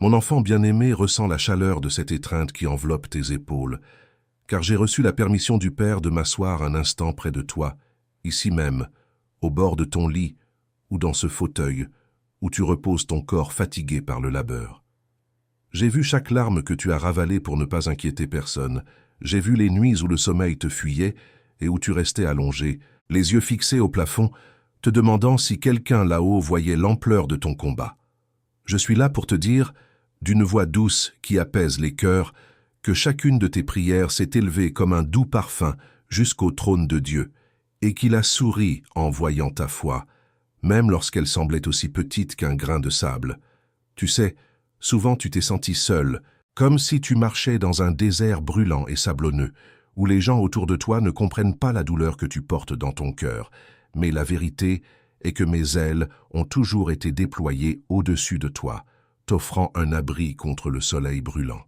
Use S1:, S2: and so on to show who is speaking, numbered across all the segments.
S1: Mon enfant bien-aimé ressent la chaleur de cette étreinte qui enveloppe tes épaules, car j'ai reçu la permission du Père de m'asseoir un instant près de toi, ici même, au bord de ton lit, ou dans ce fauteuil, où tu reposes ton corps fatigué par le labeur. J'ai vu chaque larme que tu as ravalée pour ne pas inquiéter personne. J'ai vu les nuits où le sommeil te fuyait et où tu restais allongé, les yeux fixés au plafond, te demandant si quelqu'un là-haut voyait l'ampleur de ton combat. Je suis là pour te dire, d'une voix douce qui apaise les cœurs, que chacune de tes prières s'est élevée comme un doux parfum jusqu'au trône de Dieu, et qu'il a souri en voyant ta foi, même lorsqu'elle semblait aussi petite qu'un grain de sable. Tu sais, souvent tu t'es senti seul, comme si tu marchais dans un désert brûlant et sablonneux, où les gens autour de toi ne comprennent pas la douleur que tu portes dans ton cœur. Mais la vérité est que mes ailes ont toujours été déployées au-dessus de toi, t'offrant un abri contre le soleil brûlant.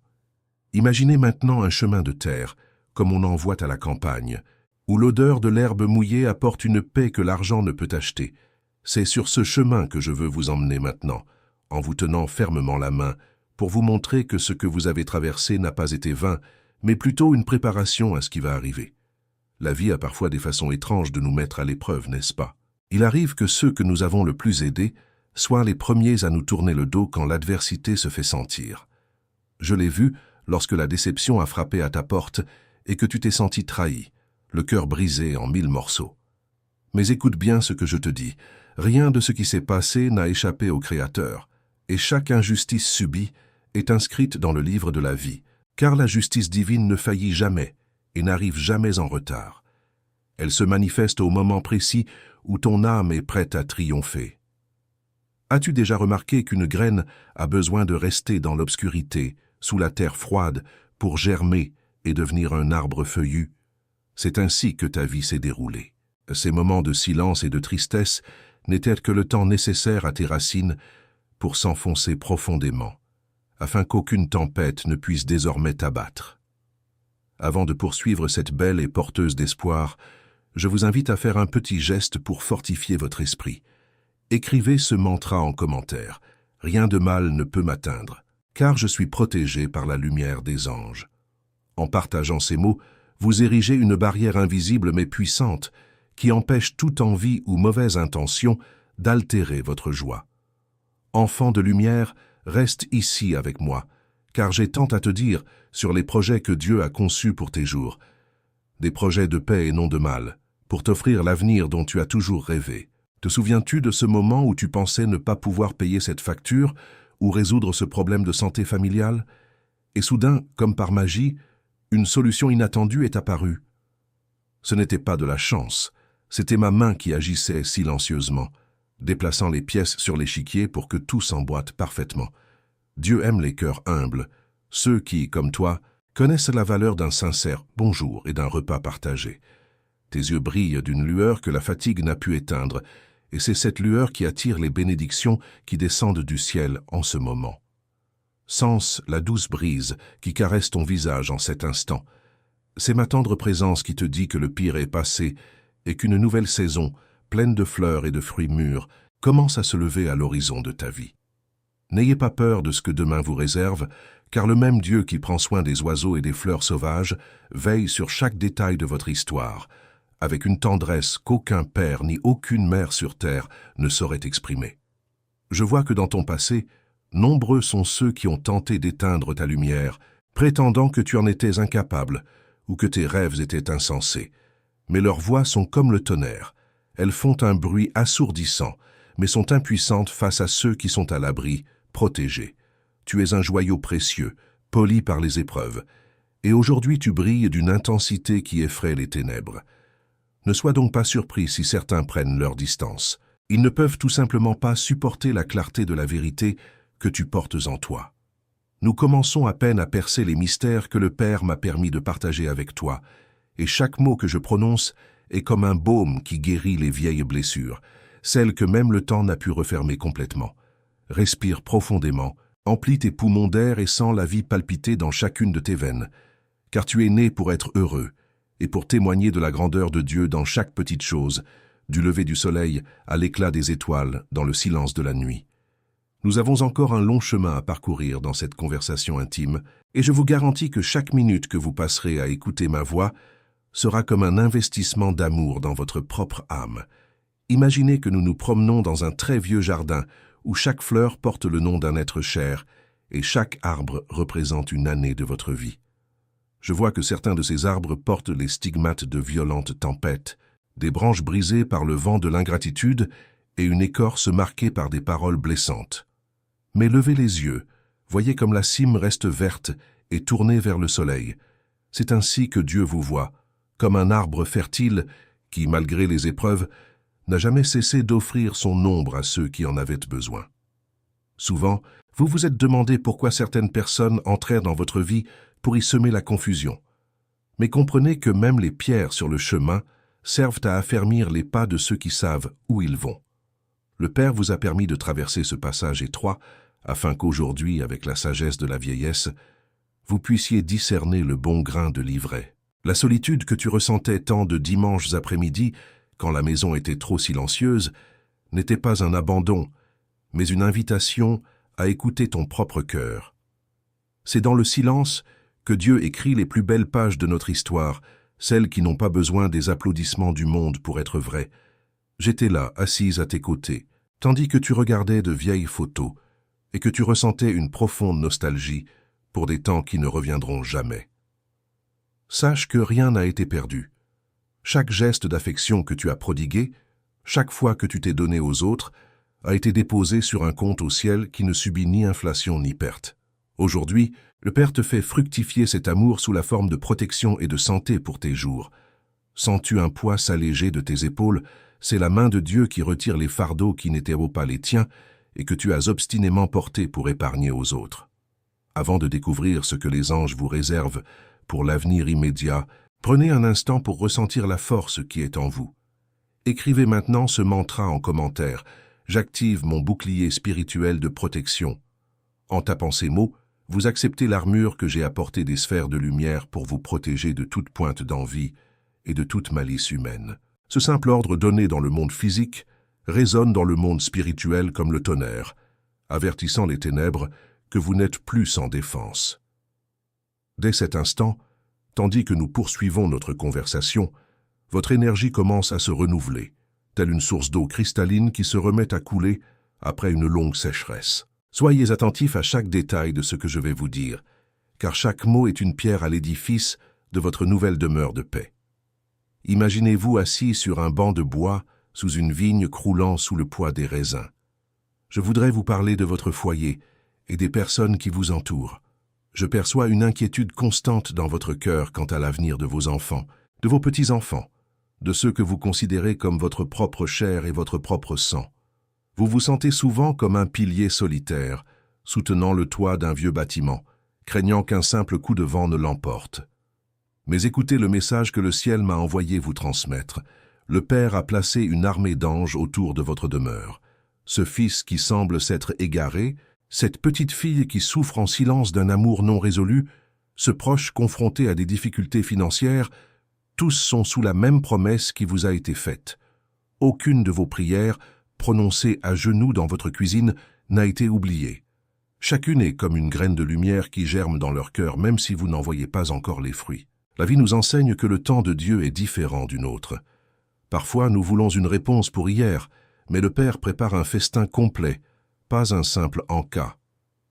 S1: Imaginez maintenant un chemin de terre, comme on en voit à la campagne, où l'odeur de l'herbe mouillée apporte une paix que l'argent ne peut acheter. C'est sur ce chemin que je veux vous emmener maintenant, en vous tenant fermement la main, pour vous montrer que ce que vous avez traversé n'a pas été vain, mais plutôt une préparation à ce qui va arriver. La vie a parfois des façons étranges de nous mettre à l'épreuve, n'est-ce pas? Il arrive que ceux que nous avons le plus aidés soient les premiers à nous tourner le dos quand l'adversité se fait sentir. Je l'ai vu lorsque la déception a frappé à ta porte et que tu t'es senti trahi, le cœur brisé en 1000 morceaux. Mais écoute bien ce que je te dis, rien de ce qui s'est passé n'a échappé au Créateur, et chaque injustice subie est inscrite dans le livre de la vie, car la justice divine ne faillit jamais et n'arrive jamais en retard. Elle se manifeste au moment précis où ton âme est prête à triompher. As-tu déjà remarqué qu'une graine a besoin de rester dans l'obscurité, sous la terre froide, pour germer et devenir un arbre feuillu? C'est ainsi que ta vie s'est déroulée. Ces moments de silence et de tristesse n'étaient que le temps nécessaire à tes racines pour s'enfoncer profondément, afin qu'aucune tempête ne puisse désormais t'abattre. Avant de poursuivre cette belle et porteuse d'espoir, je vous invite à faire un petit geste pour fortifier votre esprit. Écrivez ce mantra en commentaire. Rien de mal ne peut m'atteindre, car je suis protégé par la lumière des anges. En partageant ces mots, vous érigez une barrière invisible mais puissante qui empêche toute envie ou mauvaise intention d'altérer votre joie. Enfant de lumière, reste ici avec moi, car j'ai tant à te dire sur les projets que Dieu a conçus pour tes jours. Des projets de paix et non de mal, pour t'offrir l'avenir dont tu as toujours rêvé. Te souviens-tu de ce moment où tu pensais ne pas pouvoir payer cette facture ou résoudre ce problème de santé familiale? Et soudain, comme par magie, une solution inattendue est apparue. Ce n'était pas de la chance, c'était ma main qui agissait silencieusement, déplaçant les pièces sur l'échiquier pour que tout s'emboîte parfaitement. Dieu aime les cœurs humbles, ceux qui, comme toi, connaissent la valeur d'un sincère bonjour et d'un repas partagé. Tes yeux brillent d'une lueur que la fatigue n'a pu éteindre, et c'est cette lueur qui attire les bénédictions qui descendent du ciel en ce moment. Sens la douce brise qui caresse ton visage en cet instant. C'est ma tendre présence qui te dit que le pire est passé et qu'une nouvelle saison, pleine de fleurs et de fruits mûrs, commence à se lever à l'horizon de ta vie. N'ayez pas peur de ce que demain vous réserve, car le même Dieu qui prend soin des oiseaux et des fleurs sauvages veille sur chaque détail de votre histoire, avec une tendresse qu'aucun père ni aucune mère sur terre ne saurait exprimer. Je vois que dans ton passé, nombreux sont ceux qui ont tenté d'éteindre ta lumière, prétendant que tu en étais incapable ou que tes rêves étaient insensés. Mais leurs voix sont comme le tonnerre. Elles font un bruit assourdissant, mais sont impuissantes face à ceux qui sont à l'abri, protégés. Tu es un joyau précieux, poli par les épreuves, et aujourd'hui tu brilles d'une intensité qui effraie les ténèbres. Ne sois donc pas surpris si certains prennent leur distance. Ils ne peuvent tout simplement pas supporter la clarté de la vérité que tu portes en toi. Nous commençons à peine à percer les mystères que le Père m'a permis de partager avec toi, et chaque mot que je prononce est comme un baume qui guérit les vieilles blessures, celles que même le temps n'a pu refermer complètement. Respire profondément, emplis tes poumons d'air et sens la vie palpiter dans chacune de tes veines, car tu es né pour être heureux et pour témoigner de la grandeur de Dieu dans chaque petite chose, du lever du soleil à l'éclat des étoiles dans le silence de la nuit. Nous avons encore un long chemin à parcourir dans cette conversation intime, et je vous garantis que chaque minute que vous passerez à écouter ma voix sera comme un investissement d'amour dans votre propre âme. Imaginez que nous nous promenons dans un très vieux jardin où chaque fleur porte le nom d'un être cher et chaque arbre représente une année de votre vie. Je vois que certains de ces arbres portent les stigmates de violentes tempêtes, des branches brisées par le vent de l'ingratitude et une écorce marquée par des paroles blessantes. Mais levez les yeux, voyez comme la cime reste verte et tournée vers le soleil. C'est ainsi que Dieu vous voit, comme un arbre fertile qui, malgré les épreuves, n'a jamais cessé d'offrir son ombre à ceux qui en avaient besoin. Souvent, vous vous êtes demandé pourquoi certaines personnes entrèrent dans votre vie pour y semer la confusion. Mais comprenez que même les pierres sur le chemin servent à affermir les pas de ceux qui savent où ils vont. Le Père vous a permis de traverser ce passage étroit afin qu'aujourd'hui, avec la sagesse de la vieillesse, vous puissiez discerner le bon grain de l'ivraie. La solitude que tu ressentais tant de dimanches après-midi, quand la maison était trop silencieuse, n'était pas un abandon, mais une invitation à écouter ton propre cœur. C'est dans le silence que Dieu écrit les plus belles pages de notre histoire, celles qui n'ont pas besoin des applaudissements du monde pour être vraies. J'étais là, assise à tes côtés, tandis que tu regardais de vieilles photos et que tu ressentais une profonde nostalgie pour des temps qui ne reviendront jamais. Sache que rien n'a été perdu. Chaque geste d'affection que tu as prodigué, chaque fois que tu t'es donné aux autres, a été déposé sur un compte au ciel qui ne subit ni inflation ni perte. Aujourd'hui, le Père te fait fructifier cet amour sous la forme de protection et de santé pour tes jours. Sens-tu un poids s'alléger de tes épaules? C'est la main de Dieu qui retire les fardeaux qui n'étaient pas les tiens et que tu as obstinément portés pour épargner aux autres. Avant de découvrir ce que les anges vous réservent pour l'avenir immédiat, prenez un instant pour ressentir la force qui est en vous. Écrivez maintenant ce mantra en commentaire. J'active mon bouclier spirituel de protection. En tapant ces mots, vous acceptez l'armure que j'ai apportée des sphères de lumière pour vous protéger de toute pointe d'envie et de toute malice humaine. Ce simple ordre donné dans le monde physique résonne dans le monde spirituel comme le tonnerre, avertissant les ténèbres que vous n'êtes plus sans défense. Dès cet instant, tandis que nous poursuivons notre conversation, votre énergie commence à se renouveler, telle une source d'eau cristalline qui se remet à couler après une longue sécheresse. Soyez attentifs à chaque détail de ce que je vais vous dire, car chaque mot est une pierre à l'édifice de votre nouvelle demeure de paix. Imaginez-vous assis sur un banc de bois, sous une vigne croulant sous le poids des raisins. Je voudrais vous parler de votre foyer et des personnes qui vous entourent. Je perçois une inquiétude constante dans votre cœur quant à l'avenir de vos enfants, de vos petits-enfants, de ceux que vous considérez comme votre propre chair et votre propre sang. Vous vous sentez souvent comme un pilier solitaire, soutenant le toit d'un vieux bâtiment, craignant qu'un simple coup de vent ne l'emporte. Mais écoutez le message que le ciel m'a envoyé vous transmettre. Le Père a placé une armée d'anges autour de votre demeure. Ce fils qui semble s'être égaré, cette petite fille qui souffre en silence d'un amour non résolu, ce proche confronté à des difficultés financières, tous sont sous la même promesse qui vous a été faite. Aucune de vos prières, prononcées à genoux dans votre cuisine, n'a été oubliée. Chacune est comme une graine de lumière qui germe dans leur cœur, même si vous n'en voyez pas encore les fruits. La vie nous enseigne que le temps de Dieu est différent du nôtre. Parfois, nous voulons une réponse pour hier, mais le Père prépare un festin complet, pas un simple en-cas.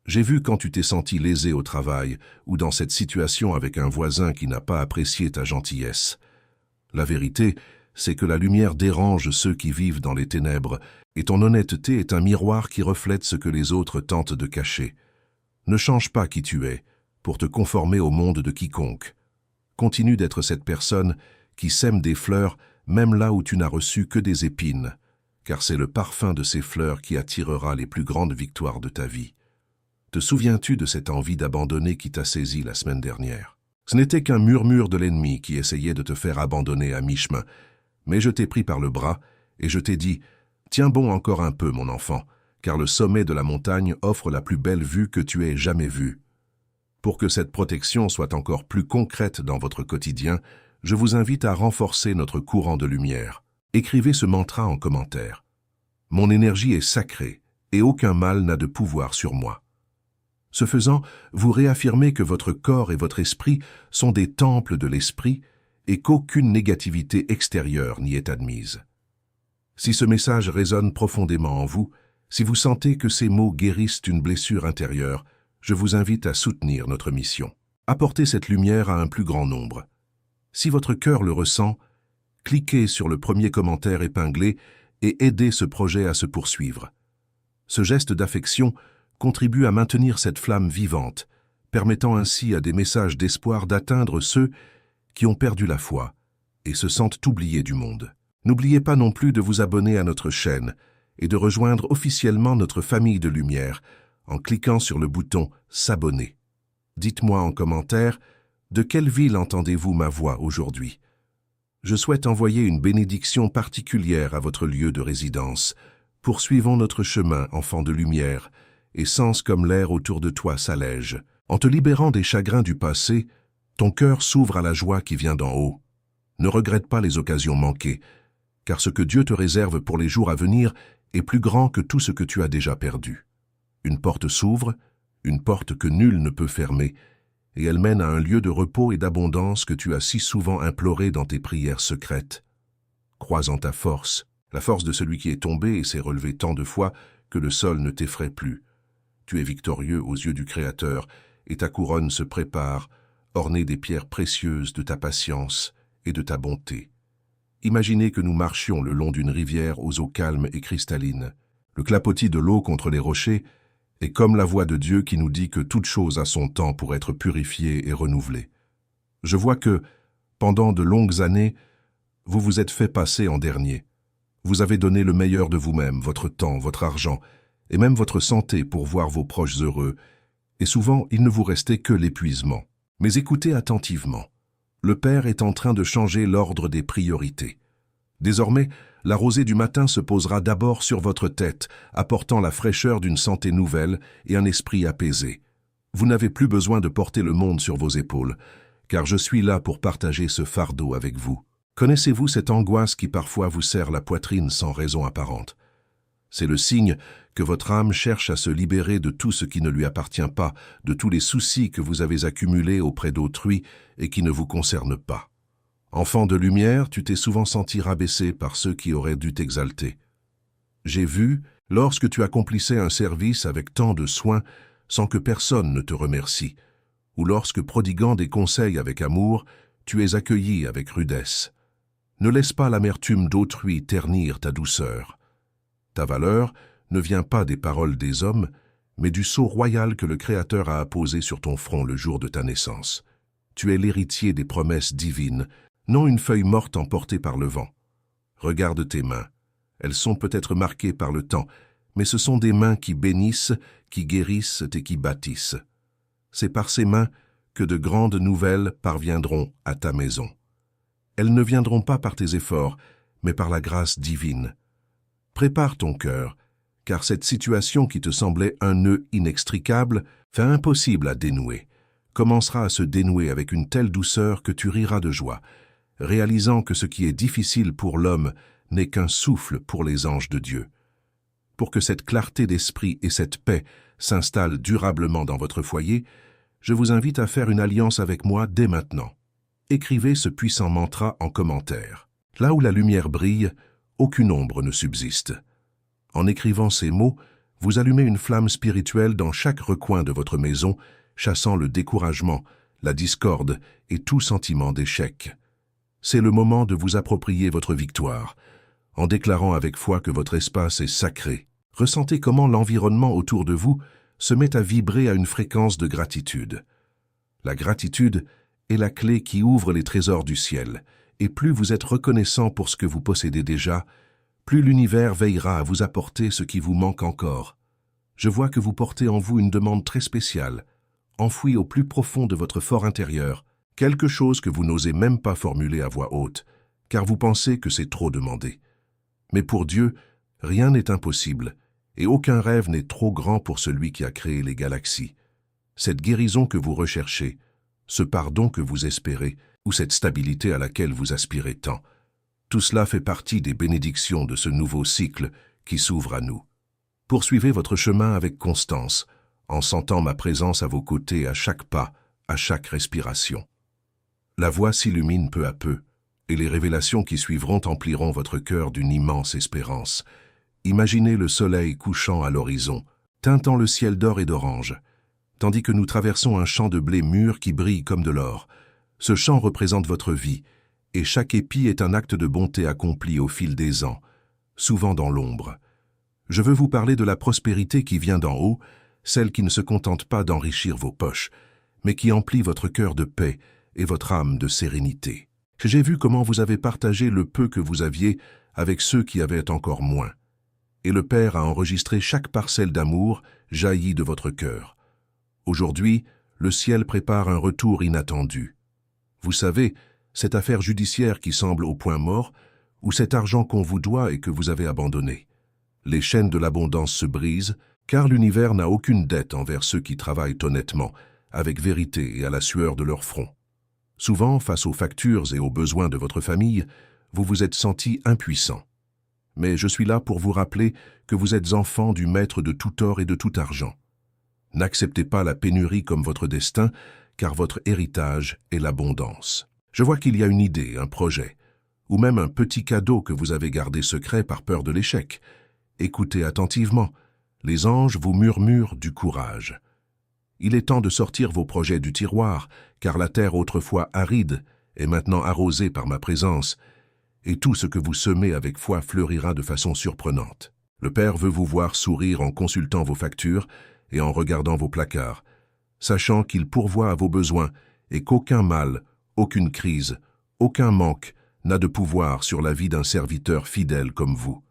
S1: J'ai vu quand tu t'es senti lésé au travail ou dans cette situation avec un voisin qui n'a pas apprécié ta gentillesse. La vérité, c'est que la lumière dérange ceux qui vivent dans les ténèbres et ton honnêteté est un miroir qui reflète ce que les autres tentent de cacher. Ne change pas qui tu es pour te conformer au monde de quiconque. Continue d'être cette personne qui sème des fleurs même là où tu n'as reçu que des épines, car c'est le parfum de ces fleurs qui attirera les plus grandes victoires de ta vie. Te souviens-tu de cette envie d'abandonner qui t'a saisi la semaine dernière? Ce n'était qu'un murmure de l'ennemi qui essayait de te faire abandonner à mi-chemin, mais je t'ai pris par le bras et je t'ai dit « Tiens bon encore un peu, mon enfant, car le sommet de la montagne offre la plus belle vue que tu aies jamais vue. » Pour que cette protection soit encore plus concrète dans votre quotidien, je vous invite à renforcer notre courant de lumière. Écrivez ce mantra en commentaire. Mon énergie est sacrée et aucun mal n'a de pouvoir sur moi. Ce faisant, vous réaffirmez que votre corps et votre esprit sont des temples de l'esprit et qu'aucune négativité extérieure n'y est admise. Si ce message résonne profondément en vous, si vous sentez que ces mots guérissent une blessure intérieure, je vous invite à soutenir notre mission. Apportez cette lumière à un plus grand nombre. Si votre cœur le ressent, cliquez sur le premier commentaire épinglé et aidez ce projet à se poursuivre. Ce geste d'affection contribue à maintenir cette flamme vivante, permettant ainsi à des messages d'espoir d'atteindre ceux qui ont perdu la foi et se sentent oubliés du monde. N'oubliez pas non plus de vous abonner à notre chaîne et de rejoindre officiellement notre famille de lumière en cliquant sur le bouton « S'abonner ». Dites-moi en commentaire de quelle ville entendez-vous ma voix aujourd'hui. Je souhaite envoyer une bénédiction particulière à votre lieu de résidence. Poursuivons notre chemin, enfant de lumière, et sens comme l'air autour de toi s'allège. En te libérant des chagrins du passé, ton cœur s'ouvre à la joie qui vient d'en haut. Ne regrette pas les occasions manquées, car ce que Dieu te réserve pour les jours à venir est plus grand que tout ce que tu as déjà perdu. Une porte s'ouvre, une porte que nul ne peut fermer, et elle mène à un lieu de repos et d'abondance que tu as si souvent imploré dans tes prières secrètes. Crois en ta force, la force de celui qui est tombé et s'est relevé tant de fois que le sol ne t'effraie plus. Tu es victorieux aux yeux du Créateur, et ta couronne se prépare, ornée des pierres précieuses de ta patience et de ta bonté. Imaginez que nous marchions le long d'une rivière aux eaux calmes et cristallines. Le clapotis de l'eau contre les rochers est comme la voix de Dieu qui nous dit que toute chose a son temps pour être purifiée et renouvelée. Je vois que, pendant de longues années, vous vous êtes fait passer en dernier. Vous avez donné le meilleur de vous-même, votre temps, votre argent, et même votre santé pour voir vos proches heureux, et souvent il ne vous restait que l'épuisement. Mais écoutez attentivement. Le Père est en train de changer l'ordre des priorités. Désormais, la rosée du matin se posera d'abord sur votre tête, apportant la fraîcheur d'une santé nouvelle et un esprit apaisé. Vous n'avez plus besoin de porter le monde sur vos épaules, car je suis là pour partager ce fardeau avec vous. Connaissez-vous cette angoisse qui parfois vous serre la poitrine sans raison apparente? C'est le signe que votre âme cherche à se libérer de tout ce qui ne lui appartient pas, de tous les soucis que vous avez accumulés auprès d'autrui et qui ne vous concernent pas. Enfant de lumière, tu t'es souvent senti rabaissé par ceux qui auraient dû t'exalter. J'ai vu, lorsque tu accomplissais un service avec tant de soin sans que personne ne te remercie, ou lorsque, prodiguant des conseils avec amour, tu es accueilli avec rudesse. Ne laisse pas l'amertume d'autrui ternir ta douceur. Ta valeur ne vient pas des paroles des hommes, mais du sceau royal que le Créateur a apposé sur ton front le jour de ta naissance. Tu es l'héritier des promesses divines, non une feuille morte emportée par le vent. Regarde tes mains. Elles sont peut-être marquées par le temps, mais ce sont des mains qui bénissent, qui guérissent et qui bâtissent. C'est par ces mains que de grandes nouvelles parviendront à ta maison. Elles ne viendront pas par tes efforts, mais par la grâce divine. Prépare ton cœur, car cette situation qui te semblait un nœud inextricable, fait impossible à dénouer, commencera à se dénouer avec une telle douceur que tu riras de joie, réalisant que ce qui est difficile pour l'homme n'est qu'un souffle pour les anges de Dieu. Pour que cette clarté d'esprit et cette paix s'installent durablement dans votre foyer, je vous invite à faire une alliance avec moi dès maintenant. Écrivez ce puissant mantra en commentaire. Là où la lumière brille, aucune ombre ne subsiste. En écrivant ces mots, vous allumez une flamme spirituelle dans chaque recoin de votre maison, chassant le découragement, la discorde et tout sentiment d'échec. C'est le moment de vous approprier votre victoire, en déclarant avec foi que votre espace est sacré. Ressentez comment l'environnement autour de vous se met à vibrer à une fréquence de gratitude. La gratitude est la clé qui ouvre les trésors du ciel, et plus vous êtes reconnaissant pour ce que vous possédez déjà, plus l'univers veillera à vous apporter ce qui vous manque encore. Je vois que vous portez en vous une demande très spéciale, enfouie au plus profond de votre fort intérieur, quelque chose que vous n'osez même pas formuler à voix haute, car vous pensez que c'est trop demandé. Mais pour Dieu, rien n'est impossible, et aucun rêve n'est trop grand pour celui qui a créé les galaxies. Cette guérison que vous recherchez, ce pardon que vous espérez, ou cette stabilité à laquelle vous aspirez tant, tout cela fait partie des bénédictions de ce nouveau cycle qui s'ouvre à nous. Poursuivez votre chemin avec constance, en sentant ma présence à vos côtés à chaque pas, à chaque respiration. La voie s'illumine peu à peu, et les révélations qui suivront empliront votre cœur d'une immense espérance. Imaginez le soleil couchant à l'horizon, teintant le ciel d'or et d'orange, tandis que nous traversons un champ de blé mûr qui brille comme de l'or. Ce champ représente votre vie, et chaque épi est un acte de bonté accompli au fil des ans, souvent dans l'ombre. Je veux vous parler de la prospérité qui vient d'en haut, celle qui ne se contente pas d'enrichir vos poches, mais qui emplit votre cœur de paix et votre âme de sérénité. J'ai vu comment vous avez partagé le peu que vous aviez avec ceux qui avaient encore moins. Et le Père a enregistré chaque parcelle d'amour jaillie de votre cœur. Aujourd'hui, le ciel prépare un retour inattendu. Vous savez, cette affaire judiciaire qui semble au point mort, ou cet argent qu'on vous doit et que vous avez abandonné. Les chaînes de l'abondance se brisent, car l'univers n'a aucune dette envers ceux qui travaillent honnêtement, avec vérité et à la sueur de leur front. Souvent, face aux factures et aux besoins de votre famille, vous vous êtes senti impuissant. Mais je suis là pour vous rappeler que vous êtes enfant du maître de tout or et de tout argent. N'acceptez pas la pénurie comme votre destin, car votre héritage est l'abondance. Je vois qu'il y a une idée, un projet, ou même un petit cadeau que vous avez gardé secret par peur de l'échec. Écoutez attentivement, les anges vous murmurent du courage. Il est temps de sortir vos projets du tiroir, car la terre autrefois aride est maintenant arrosée par ma présence, et tout ce que vous semez avec foi fleurira de façon surprenante. Le Père veut vous voir sourire en consultant vos factures et en regardant vos placards, sachant qu'il pourvoit à vos besoins et qu'aucun mal, aucune crise, aucun manque n'a de pouvoir sur la vie d'un serviteur fidèle comme vous.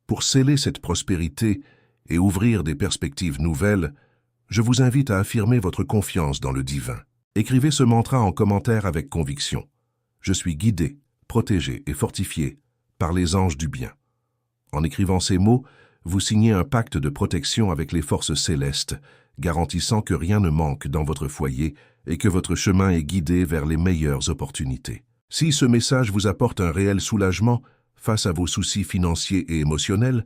S1: Pour sceller cette prospérité et ouvrir des perspectives nouvelles, je vous invite à affirmer votre confiance dans le divin. Écrivez ce mantra en commentaire avec conviction. Je suis guidé, protégé et fortifié par les anges du bien. En écrivant ces mots, vous signez un pacte de protection avec les forces célestes, garantissant que rien ne manque dans votre foyer et que votre chemin est guidé vers les meilleures opportunités. Si ce message vous apporte un réel soulagement face à vos soucis financiers et émotionnels,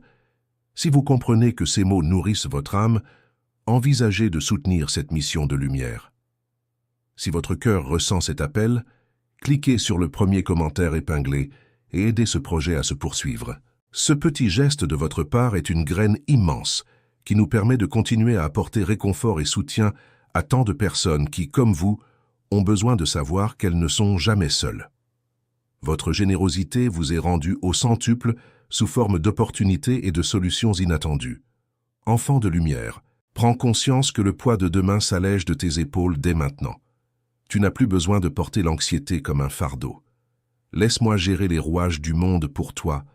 S1: si vous comprenez que ces mots nourrissent votre âme, envisagez de soutenir cette mission de lumière. Si votre cœur ressent cet appel, cliquez sur le premier commentaire épinglé et aidez ce projet à se poursuivre. Ce petit geste de votre part est une graine immense qui nous permet de continuer à apporter réconfort et soutien à tant de personnes qui, comme vous, ont besoin de savoir qu'elles ne sont jamais seules. Votre générosité vous est rendue au centuple sous forme d'opportunités et de solutions inattendues. Enfant de lumière, prends conscience que le poids de demain s'allège de tes épaules dès maintenant. Tu n'as plus besoin de porter l'anxiété comme un fardeau. Laisse-moi gérer les rouages du monde pour toi,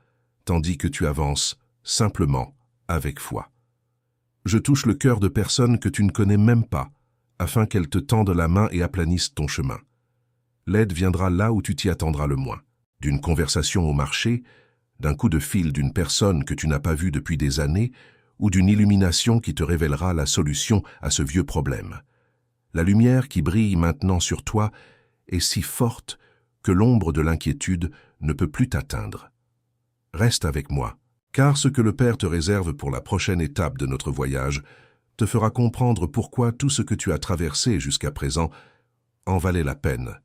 S1: tandis que tu avances, simplement, avec foi. Je touche le cœur de personnes que tu ne connais même pas, afin qu'elles te tendent la main et aplanissent ton chemin. L'aide viendra là où tu t'y attendras le moins. D'une conversation au marché, d'un coup de fil d'une personne que tu n'as pas vue depuis des années, ou d'une illumination qui te révélera la solution à ce vieux problème. La lumière qui brille maintenant sur toi est si forte que l'ombre de l'inquiétude ne peut plus t'atteindre. Reste avec moi, car ce que le Père te réserve pour la prochaine étape de notre voyage te fera comprendre pourquoi tout ce que tu as traversé jusqu'à présent en valait la peine,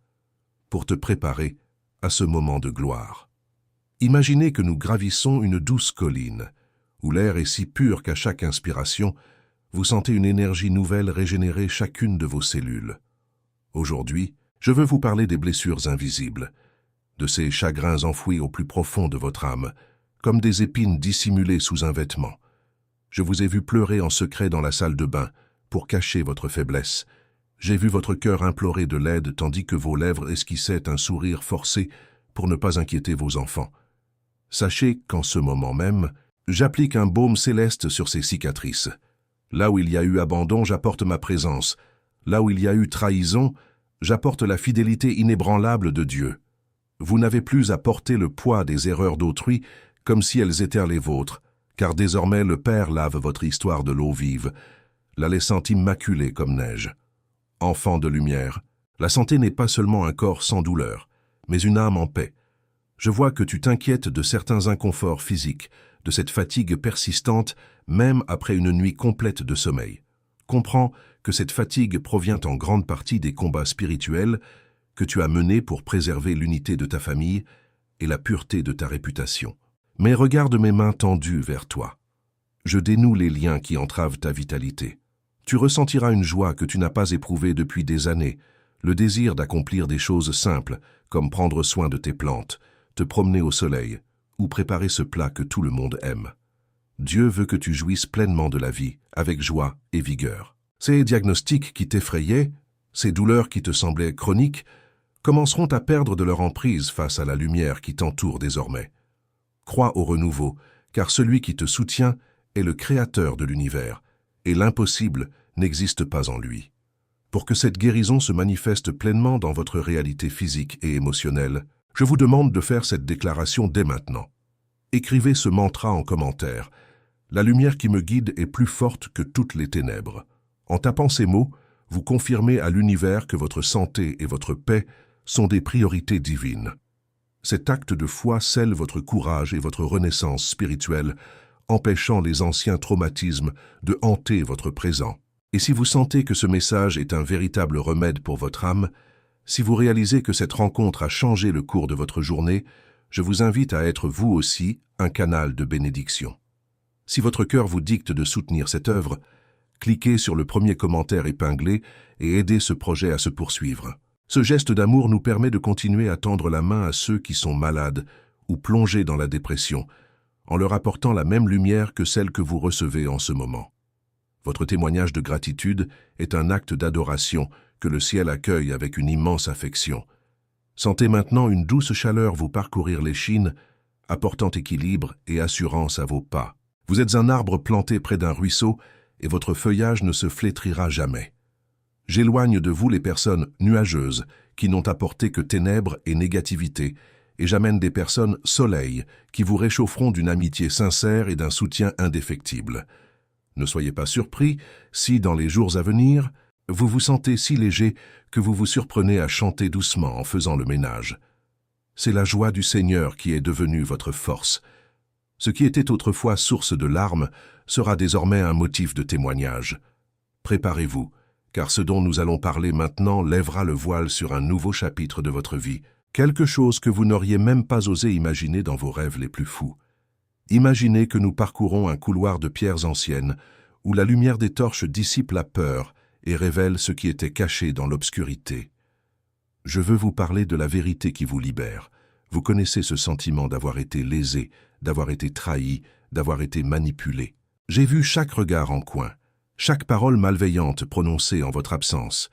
S1: pour te préparer à ce moment de gloire. Imaginez que nous gravissons une douce colline, où l'air est si pur qu'à chaque inspiration, vous sentez une énergie nouvelle régénérer chacune de vos cellules. Aujourd'hui, je veux vous parler des blessures invisibles, de ces chagrins enfouis au plus profond de votre âme, comme des épines dissimulées sous un vêtement. Je vous ai vu pleurer en secret dans la salle de bain, pour cacher votre faiblesse. J'ai vu votre cœur implorer de l'aide tandis que vos lèvres esquissaient un sourire forcé pour ne pas inquiéter vos enfants. Sachez qu'en ce moment même, j'applique un baume céleste sur ces cicatrices. Là où il y a eu abandon, j'apporte ma présence. Là où il y a eu trahison, j'apporte la fidélité inébranlable de Dieu. Vous n'avez plus à porter le poids des erreurs d'autrui comme si elles étaient les vôtres, car désormais le Père lave votre histoire de l'eau vive, la laissant immaculée comme neige. Enfant de lumière, la santé n'est pas seulement un corps sans douleur, mais une âme en paix. Je vois que tu t'inquiètes de certains inconforts physiques, de cette fatigue persistante, même après une nuit complète de sommeil. Comprends que cette fatigue provient en grande partie des combats spirituels que tu as menés pour préserver l'unité de ta famille et la pureté de ta réputation. Mais regarde mes mains tendues vers toi. Je dénoue les liens qui entravent ta vitalité. Tu ressentiras une joie que tu n'as pas éprouvée depuis des années, le désir d'accomplir des choses simples, comme prendre soin de tes plantes, te promener au soleil, ou préparer ce plat que tout le monde aime. Dieu veut que tu jouisses pleinement de la vie, avec joie et vigueur. Ces diagnostics qui t'effrayaient, ces douleurs qui te semblaient chroniques, commenceront à perdre de leur emprise face à la lumière qui t'entoure désormais. Crois au renouveau, car celui qui te soutient est le créateur de l'univers, et l'impossible n'existe pas en lui. Pour que cette guérison se manifeste pleinement dans votre réalité physique et émotionnelle, je vous demande de faire cette déclaration dès maintenant. Écrivez ce mantra en commentaire. La lumière qui me guide est plus forte que toutes les ténèbres. En tapant ces mots, vous confirmez à l'univers que votre santé et votre paix sont des priorités divines. Cet acte de foi scelle votre courage et votre renaissance spirituelle, empêchant les anciens traumatismes de hanter votre présent. Et si vous sentez que ce message est un véritable remède pour votre âme, si vous réalisez que cette rencontre a changé le cours de votre journée, je vous invite à être vous aussi un canal de bénédiction. Si votre cœur vous dicte de soutenir cette œuvre, cliquez sur le premier commentaire épinglé et aidez ce projet à se poursuivre. Ce geste d'amour nous permet de continuer à tendre la main à ceux qui sont malades ou plongés dans la dépression, en leur apportant la même lumière que celle que vous recevez en ce moment. Votre témoignage de gratitude est un acte d'adoration que le ciel accueille avec une immense affection. Sentez maintenant une douce chaleur vous parcourir l'échine, apportant équilibre et assurance à vos pas. Vous êtes un arbre planté près d'un ruisseau et votre feuillage ne se flétrira jamais. J'éloigne de vous les personnes nuageuses qui n'ont apporté que ténèbres et négativité, et j'amène des personnes soleil qui vous réchaufferont d'une amitié sincère et d'un soutien indéfectible. Ne soyez pas surpris si, dans les jours à venir, vous vous sentez si léger que vous vous surprenez à chanter doucement en faisant le ménage. C'est la joie du Seigneur qui est devenue votre force. Ce qui était autrefois source de larmes sera désormais un motif de témoignage. Préparez-vous, car ce dont nous allons parler maintenant lèvera le voile sur un nouveau chapitre de votre vie, quelque chose que vous n'auriez même pas osé imaginer dans vos rêves les plus fous. Imaginez que nous parcourons un couloir de pierres anciennes, où la lumière des torches dissipe la peur et révèle ce qui était caché dans l'obscurité. Je veux vous parler de la vérité qui vous libère. Vous connaissez ce sentiment d'avoir été lésé, d'avoir été trahi, d'avoir été manipulé. J'ai vu chaque regard en coin, chaque parole malveillante prononcée en votre absence.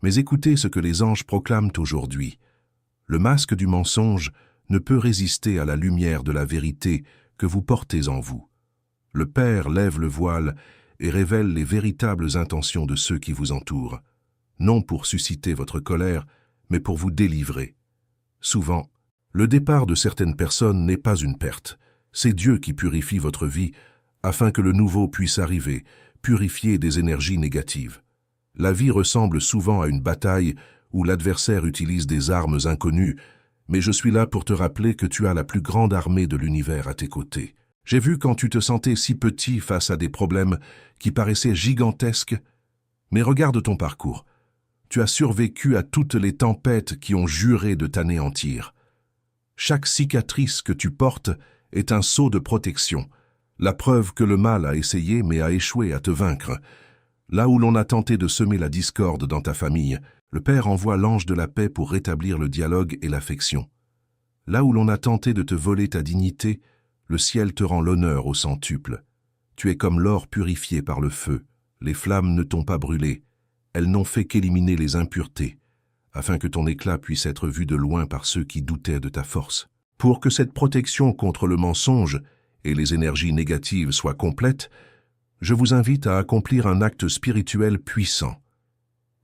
S1: Mais écoutez ce que les anges proclament aujourd'hui. Le masque du mensonge ne peut résister à la lumière de la vérité que vous portez en vous. Le Père lève le voile et révèle les véritables intentions de ceux qui vous entourent, non pour susciter votre colère, mais pour vous délivrer. Souvent, le départ de certaines personnes n'est pas une perte. C'est Dieu qui purifie votre vie afin que le nouveau puisse arriver, purifier des énergies négatives. La vie ressemble souvent à une bataille où l'adversaire utilise des armes inconnues, mais je suis là pour te rappeler que tu as la plus grande armée de l'univers à tes côtés. J'ai vu quand tu te sentais si petit face à des problèmes qui paraissaient gigantesques, mais regarde ton parcours. Tu as survécu à toutes les tempêtes qui ont juré de t'anéantir. Chaque cicatrice que tu portes est un sceau de protection, la preuve que le mal a essayé mais a échoué à te vaincre. Là où l'on a tenté de semer la discorde dans ta famille, le Père envoie l'ange de la paix pour rétablir le dialogue et l'affection. Là où l'on a tenté de te voler ta dignité, le ciel te rend l'honneur au centuple. Tu es comme l'or purifié par le feu. Les flammes ne t'ont pas brûlé. Elles n'ont fait qu'éliminer les impuretés, afin que ton éclat puisse être vu de loin par ceux qui doutaient de ta force. Pour que cette protection contre le mensonge et les énergies négatives soit complète, je vous invite à accomplir un acte spirituel puissant.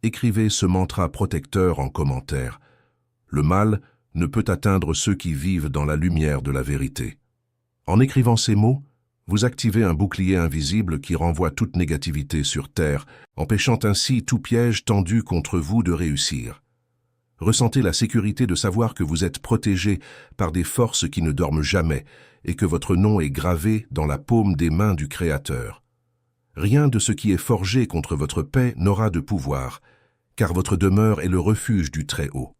S1: Écrivez ce mantra protecteur en commentaire. Le mal ne peut atteindre ceux qui vivent dans la lumière de la vérité. En écrivant ces mots, vous activez un bouclier invisible qui renvoie toute négativité sur terre, empêchant ainsi tout piège tendu contre vous de réussir. Ressentez la sécurité de savoir que vous êtes protégé par des forces qui ne dorment jamais et que votre nom est gravé dans la paume des mains du Créateur. Rien de ce qui est forgé contre votre paix n'aura de pouvoir, car votre demeure est le refuge du Très-Haut.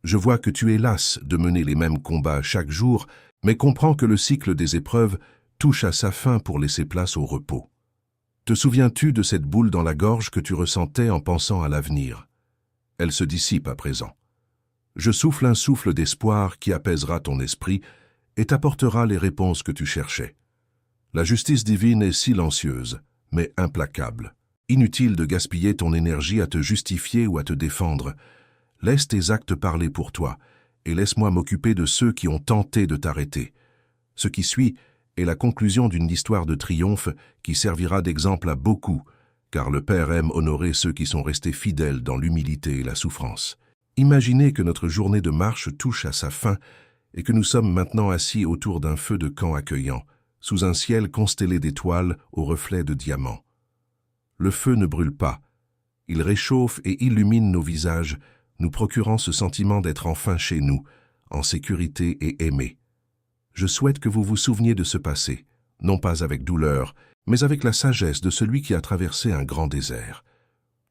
S1: Je vois que tu es lasse de mener les mêmes combats chaque jour, mais comprends que le cycle des épreuves touche à sa fin pour laisser place au repos. Te souviens-tu de cette boule dans la gorge que tu ressentais en pensant à l'avenir? Elle se dissipe à présent. Je souffle un souffle d'espoir qui apaisera ton esprit et t'apportera les réponses que tu cherchais. La justice divine est silencieuse, mais implacable. Inutile de gaspiller ton énergie à te justifier ou à te défendre. Laisse tes actes parler pour toi, et laisse-moi m'occuper de ceux qui ont tenté de t'arrêter. Ce qui suit est la conclusion d'une histoire de triomphe qui servira d'exemple à beaucoup, car le Père aime honorer ceux qui sont restés fidèles dans l'humilité et la souffrance. Imaginez que notre journée de marche touche à sa fin et que nous sommes maintenant assis autour d'un feu de camp accueillant, sous un ciel constellé d'étoiles aux reflets de diamants. Le feu ne brûle pas. Il réchauffe et illumine nos visages, nous procurant ce sentiment d'être enfin chez nous, en sécurité et aimés. Je souhaite que vous vous souveniez de ce passé, non pas avec douleur, mais avec la sagesse de celui qui a traversé un grand désert.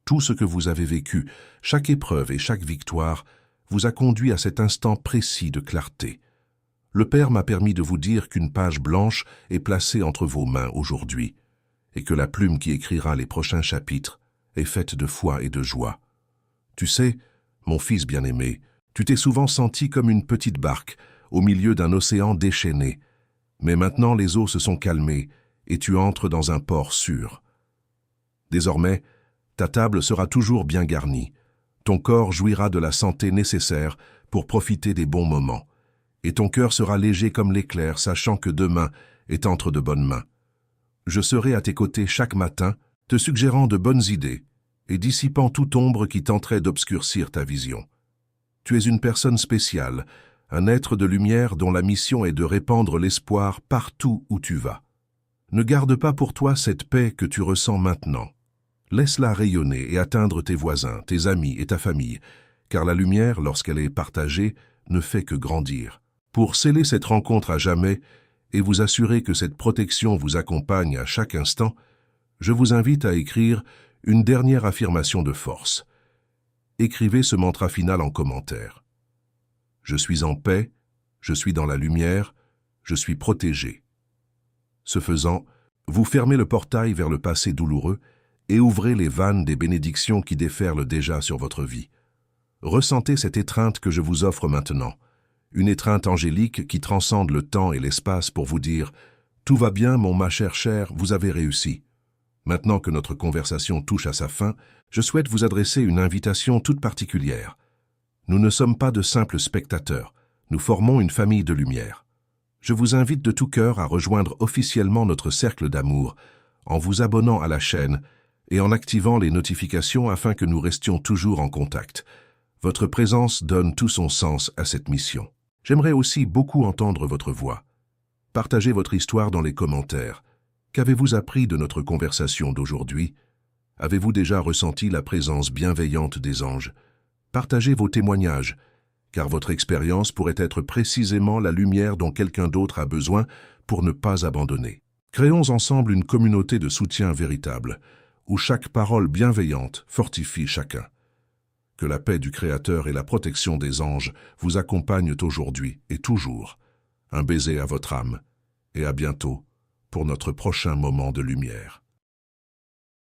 S1: Tout ce que vous avez vécu, chaque épreuve et chaque victoire, vous a conduit à cet instant précis de clarté. Le Père m'a permis de vous dire qu'une page blanche est placée entre vos mains aujourd'hui, et que la plume qui écrira les prochains chapitres est faite de foi et de joie. Tu sais, mon fils bien-aimé, tu t'es souvent senti comme une petite barque, au milieu d'un océan déchaîné. Mais maintenant les eaux se sont calmées et tu entres dans un port sûr. Désormais, ta table sera toujours bien garnie. Ton corps jouira de la santé nécessaire pour profiter des bons moments. Et ton cœur sera léger comme l'éclair, sachant que demain est entre de bonnes mains. Je serai à tes côtés chaque matin, te suggérant de bonnes idées et dissipant toute ombre qui tenterait d'obscurcir ta vision. Tu es une personne spéciale, un être de lumière dont la mission est de répandre l'espoir partout où tu vas. Ne garde pas pour toi cette paix que tu ressens maintenant. Laisse-la rayonner et atteindre tes voisins, tes amis et ta famille, car la lumière, lorsqu'elle est partagée, ne fait que grandir. Pour sceller cette rencontre à jamais et vous assurer que cette protection vous accompagne à chaque instant, je vous invite à écrire une dernière affirmation de force. Écrivez ce mantra final en commentaire. Je suis en paix, je suis dans la lumière, je suis protégé. Ce faisant, vous fermez le portail vers le passé douloureux et ouvrez les vannes des bénédictions qui déferlent déjà sur votre vie. Ressentez cette étreinte que je vous offre maintenant, une étreinte angélique qui transcende le temps et l'espace pour vous dire « Tout va bien, ma chère, vous avez réussi ». Maintenant que notre conversation touche à sa fin, je souhaite vous adresser une invitation toute particulière. Nous ne sommes pas de simples spectateurs, nous formons une famille de lumière. Je vous invite de tout cœur à rejoindre officiellement notre cercle d'amour en vous abonnant à la chaîne et en activant les notifications afin que nous restions toujours en contact. Votre présence donne tout son sens à cette mission. J'aimerais aussi beaucoup entendre votre voix. Partagez votre histoire dans les commentaires. Qu'avez-vous appris de notre conversation d'aujourd'hui? Avez-vous déjà ressenti la présence bienveillante des anges? Partagez vos témoignages, car votre expérience pourrait être précisément la lumière dont quelqu'un d'autre a besoin pour ne pas abandonner. Créons ensemble une communauté de soutien véritable, où chaque parole bienveillante fortifie chacun. Que la paix du Créateur et la protection des anges vous accompagnent aujourd'hui et toujours. Un baiser à votre âme, et à bientôt pour notre prochain moment de lumière.